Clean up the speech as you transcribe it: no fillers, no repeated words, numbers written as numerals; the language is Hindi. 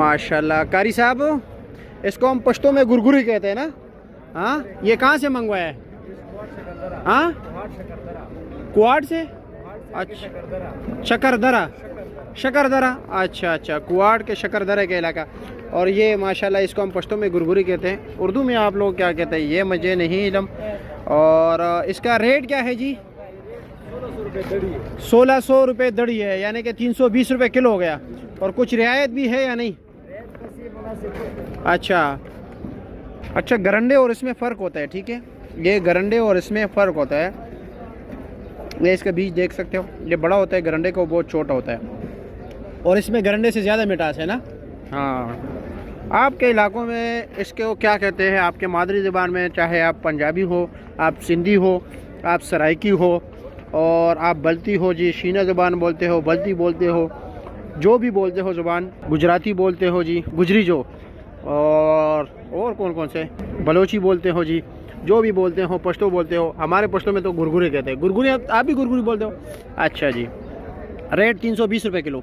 माशाल्लाह। कारी साहब, इसको हम पश्तो में गुरगुरी कहते हैं ना? हाँ, ये कहाँ से मंगवाया है? हाँ, कुआड़ से। अच्छा, शकरदरा, शकरदरा। अच्छा अच्छा, कुआड़ के शकरदरा के इलाका। और ये माशाल्लाह इसको हम पश्तो में गुरगुरी कहते हैं। उर्दू में आप लोग क्या कहते हैं ये मुझे नहीं इल्म। और इसका रेट क्या है जी? 1600 रुपये दड़ी है, यानी कि 320 रुपये किलो हो गया। और कुछ रियायत भी है या नहीं? अच्छा अच्छा, गरंडे और इसमें फ़र्क होता है, ठीक है। ये गरंडे और इसमें फ़र्क होता है। ये इसका बीज देख सकते हो, ये बड़ा होता है गरंडे को, बहुत छोटा होता है। और इसमें गरंडे से ज़्यादा मिठास है ना? हाँ। आपके इलाकों में इसको क्या कहते हैं आपके मादरी ज़बान में? चाहे आप पंजाबी हो, आप सिंधी हो, आप सराइकी हो, और आप बल्ती हो जी, शीना ज़बान बोलते हो, बल्ती बोलते हो, जो भी बोलते हो ज़बान, गुजराती बोलते हो जी, गुजरी जो, और कौन कौन से, बलोची बोलते हो जी, जो भी बोलते हो, पश्तो बोलते हो। हमारे पश्तो में तो गुरगुरे कहते हैं। गुरगुरे आप भी गुरगुरी बोलते हो? अच्छा जी। रेट 320 रुपये किलो।